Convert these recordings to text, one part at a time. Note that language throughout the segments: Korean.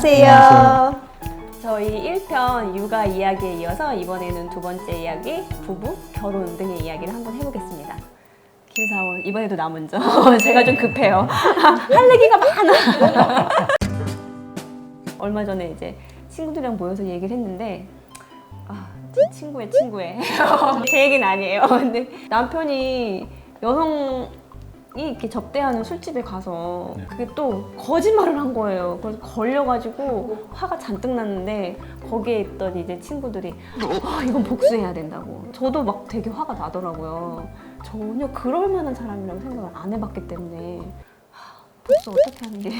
안녕하세요. 저희 1편 육아 이야기에 이어서 이번에는 두 번째 이야기, 부부, 결혼 등의 이야기를 한번 해보겠습니다. 김사원, 이번에도 나 먼저. 제가 좀 급해요. 할 얘기가 많아. 얼마 전에 이제 친구들이랑 모여서 얘기를 했는데 제 친구의 제 얘기는 아니에요. 근데 남편이 여성이 이렇게 접대하는 술집에 가서 그게 또 거짓말을 한 거예요. 그래서 걸려가지고 화가 잔뜩 났는데 거기에 있던 이제 친구들이 이건 복수해야 된다고. 저도 막 되게 화가 나더라고요. 전혀 그럴 만한 사람이라고 생각을 안 해봤기 때문에 복수 어떻게 하는 게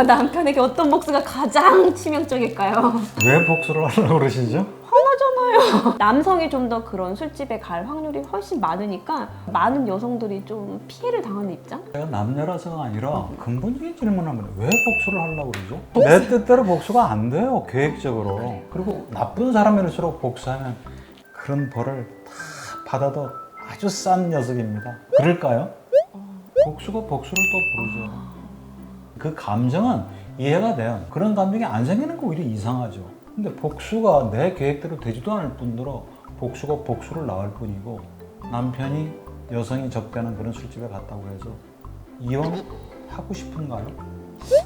남편에게 어떤 복수가 가장 치명적일까요? 왜 복수를 하려고 그러시죠? 화나잖아요. 남성이 좀 더 그런 술집에 갈 확률이 훨씬 많으니까 많은 여성들이 좀 피해를 당하는 입장? 제가 남녀라서가 아니라 근본적인 질문하면 왜 복수를 하려고 그러죠? 내 뜻대로 복수가 안 돼요, 계획적으로. 그리고 나쁜 사람일수록 복수하면 그런 벌을 다 받아도 아주 싼 녀석입니다. 그럴까요? 복수가 복수를 또 부르죠. 그 감정은 이해가 돼요. 그런 감정이 안 생기는 거 오히려 이상하죠. 근데 복수가 내 계획대로 되지도 않을 뿐더러 복수가 복수를 낳을 뿐이고, 남편이 여성이 접대하는 그런 술집에 갔다고 해서 이혼하고 싶은가요?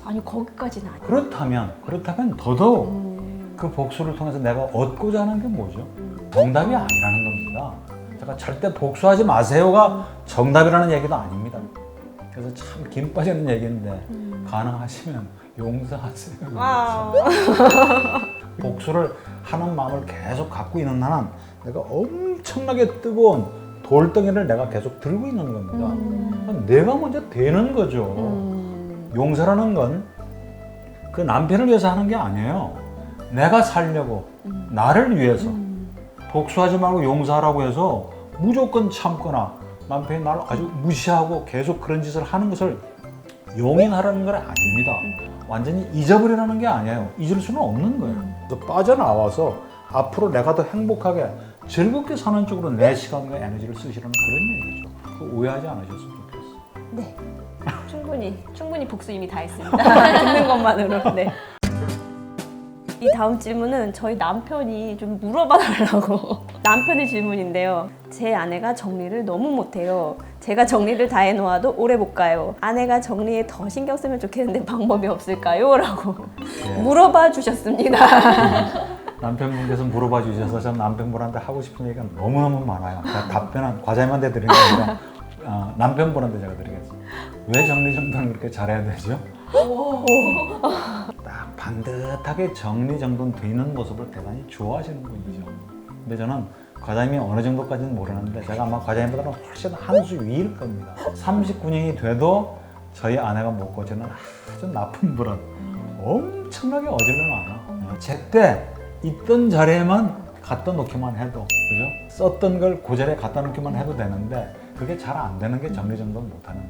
아니 거기까지는 아니에요. 그렇다면 더더욱 그 복수를 통해서 내가 얻고자 하는 게 뭐죠? 정답이 아니라는 겁니다. 제가 절대 복수하지 마세요가 정답이라는 얘기도 아닙니다. 그래서 참 김 빠지는 얘기인데 가능하시면 용서하세요. 복수를 하는 마음을 계속 갖고 있는 한은 내가 엄청나게 뜨거운 돌덩이를 내가 계속 들고 있는 겁니다. 내가 먼저 되는 거죠. 용서라는 건 그 남편을 위해서 하는 게 아니에요. 내가 살려고, 나를 위해서. 복수하지 말고 용서하라고 해서 무조건 참거나 남편이 나를 아주 무시하고 계속 그런 짓을 하는 것을 용인하라는 건 아닙니다. 완전히 잊어버리라는 게 아니에요. 잊을 수는 없는 거예요. 그래서 빠져나와서 앞으로 내가 더 행복하게 즐겁게 사는 쪽으로 내 시간과 에너지를 쓰시라는 그런 얘기죠. 그거 오해하지 않으셨으면 좋겠어요. 네, 충분히 복수 이미 다 했습니다. 듣는 것만으로. 네. 이 다음 질문은 저희 남편이 좀 물어봐 달라고. 남편의 질문인데요. 제 아내가 정리를 너무 못해요. 제가 정리를 다 해놓아도 오래 못 가요. 아내가 정리에 더 신경 쓰면 좋겠는데 방법이 없을까요? 라고 물어봐 주셨습니다. 남편분께서 물어봐 주셔서 전 남편분한테 하고 싶은 얘기가 너무너무 많아요. 제가 답변은 과장님한테 드리는 게 아니라 남편분한테 제가 드리겠습니다. 왜 정리정돈을 그렇게 잘해야 되죠? 딱 반듯하게 정리정돈 되는 모습을 대단히 좋아하시는 분이죠. 근데 저는 과장님이 어느 정도까지는 모르는데 제가 아마 과장님보다는 훨씬 한 수 위일 겁니다. 39년이 돼도 저희 아내가 못 고치는 아주 나쁜 버릇 엄청나게 어질러놔요. 제때 있던 자리에만 갖다 놓기만 해도, 그죠? 썼던 걸 그 자리에 갖다 놓기만 해도 되는데 그게 잘 안 되는 게 정리정돈 못하는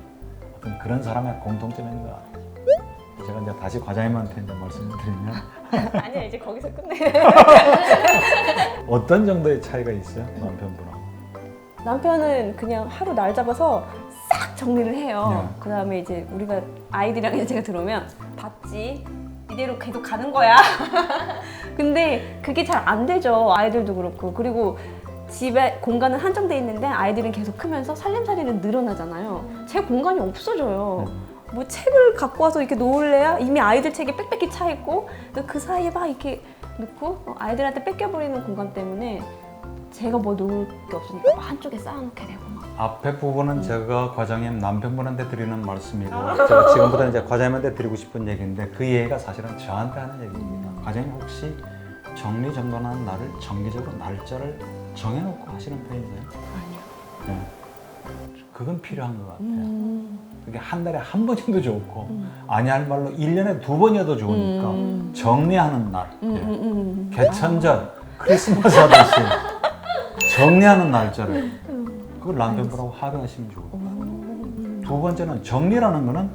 어떤 그런 사람의 공통점인 것 같아요. 제가 이제 다시 과장님한테 이제 말씀을 드리면 아니야, 이제 거기서 끝내. 어떤 정도의 차이가 있어요, 남편분하고? 남편은 그냥 하루 날 잡아서 싹 정리를 해요. 네. 그 다음에 이제 우리가 아이들이랑 이제 제가 들어오면 봤지? 이대로 계속 가는 거야. 근데 그게 잘 안 되죠. 아이들도 그렇고. 그리고 집에 공간은 한정돼 있는데 아이들은 계속 크면서 살림살이는 늘어나잖아요. 제 공간이 없어져요. 뭐 책을 갖고 와서 이렇게 놓을래야 이미 아이들 책이 빽빽히 차 있고 그 사이에 막 이렇게 넣고 아이들한테 뺏겨버리는 공간 때문에 제가 뭐 놓을 게 없으니까 한쪽에 쌓아놓게 되고 막. 앞에 부분은 제가 과장님 남편분한테 드리는 말씀이고 제가 지금부터 이제 과장님한테 드리고 싶은 얘기인데 그 얘기가 사실은 저한테 하는 얘기입니다. 과장님 혹시 정리정돈하는 날을 정기적으로 날짜를 정해놓고 하시는 편이세요? 아니요. 네. 그건 필요한 것 같아요. 그게 한 달에 한 번이도 좋고 아니 할 말로 1년에 2번이어도 좋으니까 정리하는 날, 개천절, 크리스마스 하듯이 정리하는 날짜를 그걸 남편분하고 합의하시면 좋을 것 같아요. 두 번째는 정리라는 거는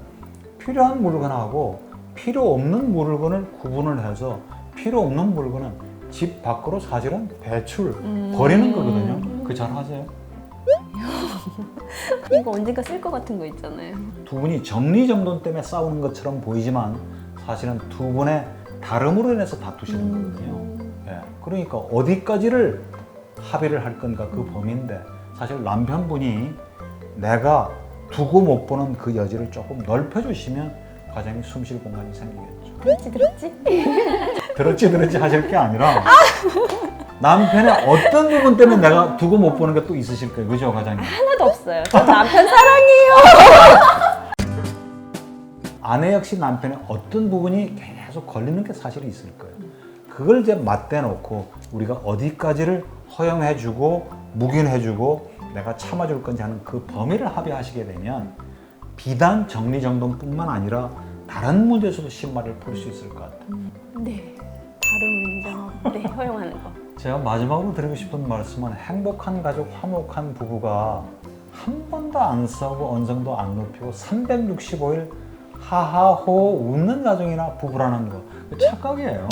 필요한 물건하고 필요 없는 물건을 구분을 해서 필요 없는 물건은 집 밖으로 사실은 배출, 버리는 거거든요. 그거 잘 하세요? 이거 언젠가 쓸 것 같은 거 있잖아요. 두 분이 정리정돈 때문에 싸우는 것처럼 보이지만 사실은 두 분의 다름으로 인해서 다투시는 거거든요. 예, 그러니까 어디까지를 합의를 할 건가 그 범위인데 사실 남편분이 내가 두고 못 보는 그 여지를 조금 넓혀주시면 가정이 숨 쉴 공간이 생기겠죠. 들었지 하실 게 아니라 남편의 어떤 부분 때문에 내가 두고 못 보는 게 또 있으실 거예요. 그죠, 과장님? 하나도 없어요. 저 남편 사랑해요. 아내 역시 남편의 어떤 부분이 계속 걸리는 게 사실이 있을 거예요. 그걸 이제 맞대 놓고 우리가 어디까지를 허용해주고 묵인해주고 내가 참아줄 건지 하는 그 범위를 합의하시게 되면 비단 정리정돈뿐만 아니라 다른 문제에서도 신발을 풀 수 있을 것 같아요. 네. 다른 문제 네, 허용하는 거. 제가 마지막으로 드리고 싶은 말씀은 행복한 가족, 화목한 부부가 한 번도 안 싸우고 언성도 안 높이고 365일 하하호 웃는 가정이나 부부라는 거 착각이에요.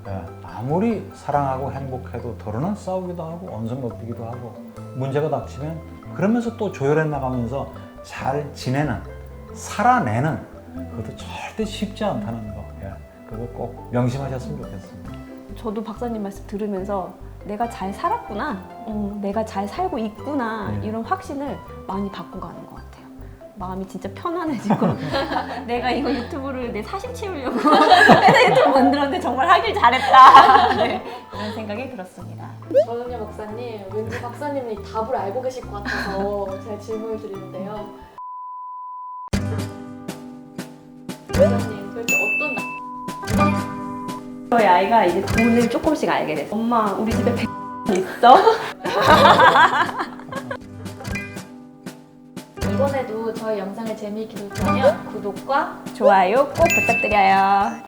네, 아무리 사랑하고 행복해도 더러는 싸우기도 하고 언성 높이기도 하고 문제가 닥치면 그러면서 또 조율해 나가면서 잘 지내는, 살아내는 그것도 절대 쉽지 않다는 거. 예, 그거 꼭 명심하셨으면 좋겠습니다. 저도 박사님 말씀 들으면서 내가 잘 살았구나, 내가 잘 살고 있구나 이런 확신을 많이 받고 가는 것 같아요. 마음이 진짜 편안해지고 내가 이거 유튜브를 내 사심 채우려고 유튜브 만들었는데 정말 하길 잘했다. 네, 이런 생각이 들었습니다. 저는요 박사님, 왠지 박사님이 답을 알고 계실 것 같아서 제가 질문을 드리는데요. 박사님 도대체 어떤 저희 아이가 이제 돈을 조금씩 알게 됐어. 엄마, 우리 집에 100 있어? 이번에도 저희 영상을 재미있게 보셨다면 구독과 좋아요 꼭 부탁드려요.